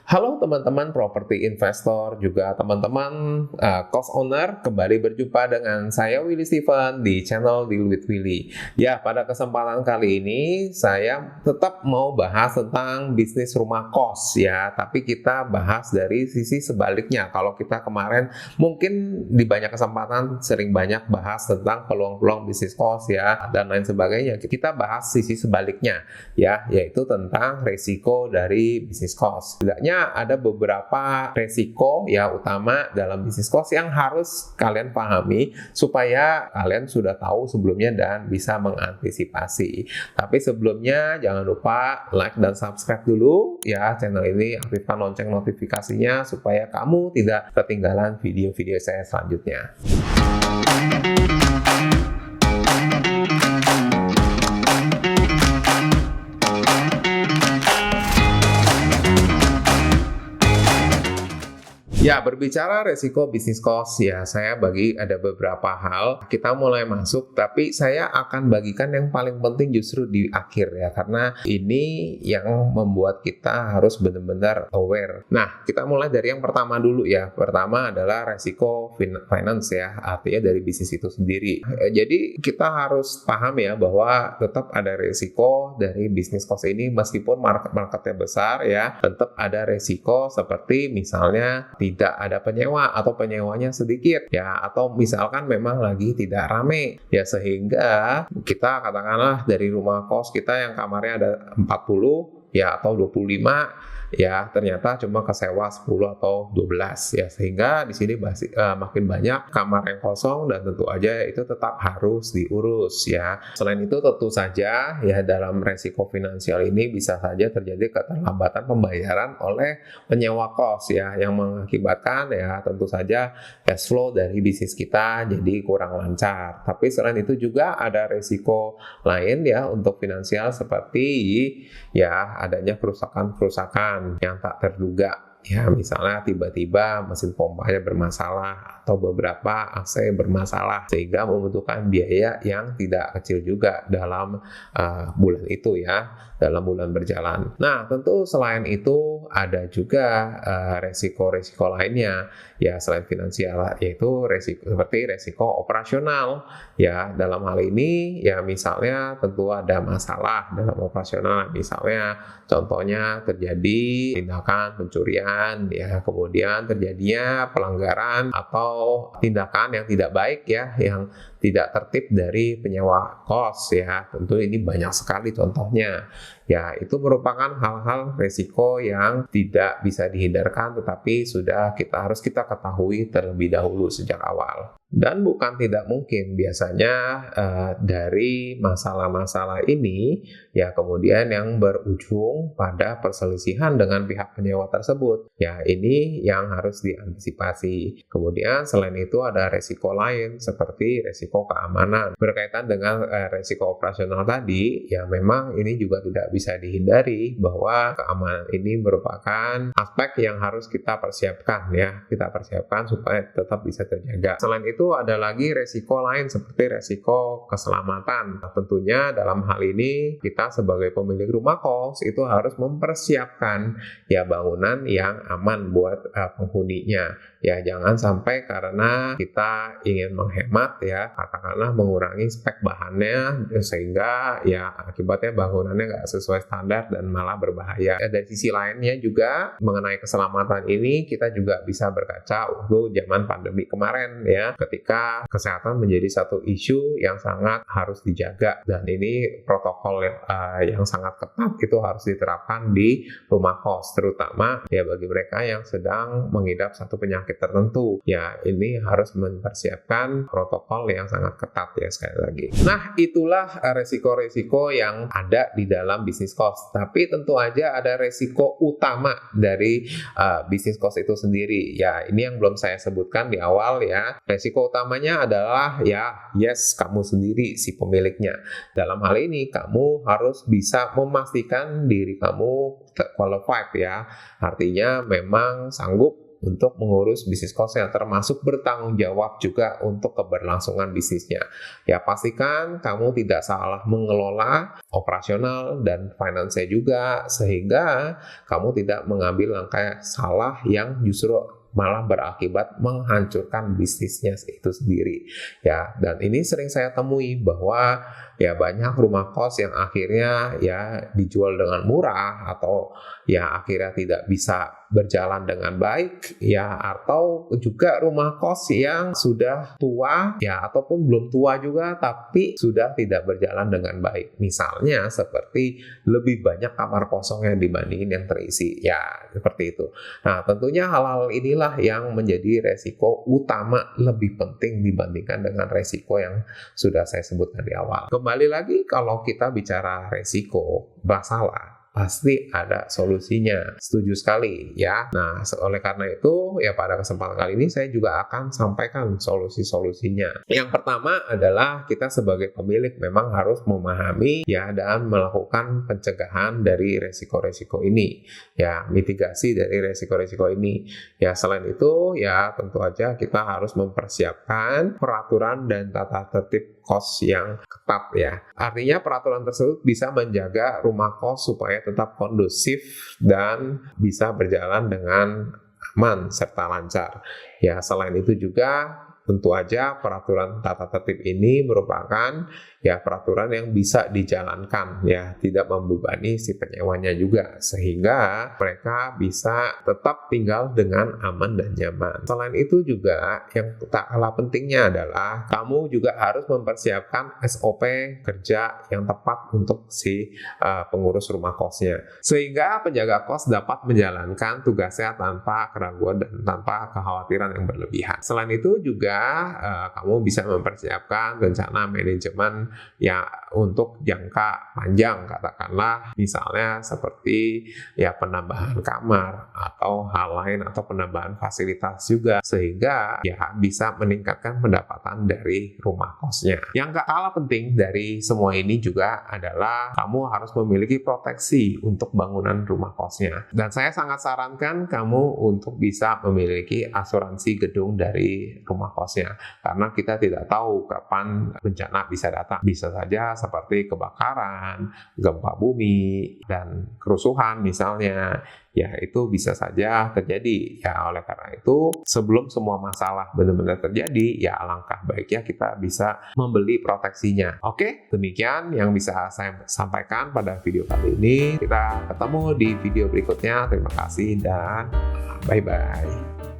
Halo teman-teman properti investor, juga teman-teman cost owner, kembali berjumpa dengan saya Willy Steven di channel Deal with Willy. Ya, pada kesempatan kali ini saya tetap mau bahas tentang bisnis rumah kos ya, tapi kita bahas dari sisi sebaliknya. Kalau kita kemarin mungkin di banyak kesempatan sering banyak bahas tentang peluang-peluang bisnis kos ya dan lain sebagainya. Kita bahas sisi sebaliknya ya, yaitu tentang resiko dari bisnis kos. Setidaknya ada beberapa resiko ya utama dalam bisnis kos yang harus kalian pahami supaya kalian sudah tahu sebelumnya dan bisa mengantisipasi. Tapi sebelumnya jangan lupa like dan subscribe dulu ya channel ini, aktifkan lonceng notifikasinya supaya kamu tidak ketinggalan video-video saya selanjutnya. Ya, berbicara resiko bisnis cost ya, saya bagi ada beberapa hal. Kita mulai masuk, tapi saya akan bagikan yang paling penting justru di akhir ya, karena ini yang membuat kita harus benar-benar aware. Nah, kita mulai dari yang pertama dulu ya. Pertama adalah resiko finance ya, artinya dari bisnis itu sendiri. Jadi kita harus paham ya bahwa tetap ada resiko dari bisnis cost ini meskipun marketnya besar ya, tetap ada resiko seperti misalnya tidak ada penyewa atau penyewanya sedikit ya, atau misalkan memang lagi tidak rame ya, sehingga kita katakanlah dari rumah kos kita yang kamarnya ada 40 ya atau 25 ya, ternyata cuma kesewa 10 atau 12 ya, sehingga di sini makin banyak kamar yang kosong dan tentu aja itu tetap harus diurus ya. Selain itu tentu saja ya dalam resiko finansial ini bisa saja terjadi keterlambatan pembayaran oleh penyewa kos ya, yang mengakibatkan ya tentu saja cash flow dari bisnis kita jadi kurang lancar. Tapi selain itu juga ada resiko lain ya untuk finansial seperti ya adanya kerusakan yang tak terduga ya, misalnya tiba-tiba mesin pompanya bermasalah atau beberapa AC bermasalah sehingga membutuhkan biaya yang tidak kecil juga dalam bulan itu ya, dalam bulan berjalan. Nah, tentu selain itu ada juga resiko-resiko lainnya ya selain finansial, yaitu seperti resiko operasional ya. Dalam hal ini ya misalnya tentu ada masalah dalam operasional, misalnya contohnya terjadi tindakan pencurian ya, kemudian terjadinya pelanggaran atau tindakan yang tidak baik ya, yang tidak tertib dari penyewa kos ya. Tentu ini banyak sekali contohnya ya, itu merupakan hal-hal resiko yang tidak bisa dihindarkan tetapi harus kita ketahui terlebih dahulu sejak awal. Dan bukan tidak mungkin biasanya dari masalah-masalah ini ya kemudian yang berujung pada perselisihan dengan pihak penyewa tersebut ya, ini yang harus diantisipasi. Kemudian selain itu ada resiko lain seperti resiko keamanan. Berkaitan dengan resiko operasional tadi ya, memang ini juga tidak bisa dihindari bahwa keamanan ini merupakan aspek yang harus kita persiapkan ya, kita persiapkan supaya tetap bisa terjaga. Selain itu ada lagi resiko lain seperti resiko keselamatan. Tentunya dalam hal ini kita sebagai pemilik rumah kos itu harus mempersiapkan ya bangunan yang aman buat penghuninya ya. Jangan sampai karena kita ingin menghemat ya, katakanlah mengurangi spek bahannya sehingga ya akibatnya bangunannya nggak sesuai standar dan malah berbahaya. Dari sisi lainnya juga mengenai keselamatan ini kita juga bisa berkaca waktu zaman pandemi kemarin ya, ketika kesehatan menjadi satu isu yang sangat harus dijaga, dan ini protokol yang sangat ketat itu harus diterapkan di rumah kos, terutama ya bagi mereka yang sedang mengidap satu penyakit tertentu ya, ini harus mempersiapkan protokol yang sangat ketat ya sekali lagi. Nah, itulah resiko-resiko yang ada di dalam bisnis kos. Tapi tentu aja ada resiko utama dari bisnis kos itu sendiri ya, ini yang belum saya sebutkan di awal ya. Resiko utamanya adalah ya kamu sendiri si pemiliknya. Dalam hal ini kamu harus bisa memastikan diri kamu qualified ya, artinya memang sanggup untuk mengurus bisnis cost-nya, termasuk bertanggung jawab juga untuk keberlangsungan bisnisnya. Ya, pastikan kamu tidak salah mengelola operasional dan finance-nya juga, sehingga kamu tidak mengambil langkah salah yang justru malah berakibat menghancurkan bisnisnya itu sendiri. Ya, dan ini sering saya temui bahwa ya banyak rumah kos yang akhirnya ya dijual dengan murah, atau ya akhirnya tidak bisa berjalan dengan baik, ya, atau juga rumah kos yang sudah tua ya, ataupun belum tua juga tapi sudah tidak berjalan dengan baik. Misalnya seperti lebih banyak kamar kosongnya dibandingin yang terisi, ya seperti itu. Nah, tentunya hal-hal inilah yang menjadi resiko utama, lebih penting dibandingkan dengan resiko yang sudah saya sebutkan di awal. Kembali lagi, kalau kita bicara resiko masalah, pasti ada solusinya. Setuju sekali ya. Nah, oleh karena itu ya pada kesempatan kali ini saya juga akan sampaikan solusi-solusinya. Yang pertama adalah kita sebagai pemilik memang harus memahami ya dan melakukan pencegahan dari resiko-resiko ini. Ya, mitigasi dari resiko-resiko ini. Ya, selain itu ya tentu aja kita harus mempersiapkan peraturan dan tata tertib kos yang ketat ya. Artinya peraturan tersebut bisa menjaga rumah kos supaya tetap kondusif dan bisa berjalan dengan aman serta lancar. Ya, selain itu juga tentu aja peraturan tata tertib ini merupakan ya peraturan yang bisa dijalankan ya, tidak membebani si penyewanya juga, sehingga mereka bisa tetap tinggal dengan aman dan nyaman. Selain itu juga yang tak kalah pentingnya adalah kamu juga harus mempersiapkan SOP kerja yang tepat untuk si pengurus rumah kosnya, sehingga penjaga kos dapat menjalankan tugasnya tanpa keraguan dan tanpa kekhawatiran yang berlebihan. Selain itu juga kamu bisa mempersiapkan rencana manajemen ya untuk jangka panjang, katakanlah misalnya seperti ya penambahan kamar atau hal lain, atau penambahan fasilitas juga, sehingga ya bisa meningkatkan pendapatan dari rumah kosnya. Yang gak kalah penting dari semua ini juga adalah kamu harus memiliki proteksi untuk bangunan rumah kosnya, dan saya sangat sarankan kamu untuk bisa memiliki asuransi gedung dari rumah kosnya, karena kita tidak tahu kapan bencana bisa datang. Bisa saja seperti kebakaran, gempa bumi, dan kerusuhan misalnya. Ya, itu bisa saja terjadi. Ya, oleh karena itu sebelum semua masalah benar-benar terjadi, ya alangkah baiknya kita bisa membeli proteksinya. Oke, demikian yang bisa saya sampaikan pada video kali ini. Kita ketemu di video berikutnya. Terima kasih dan bye-bye.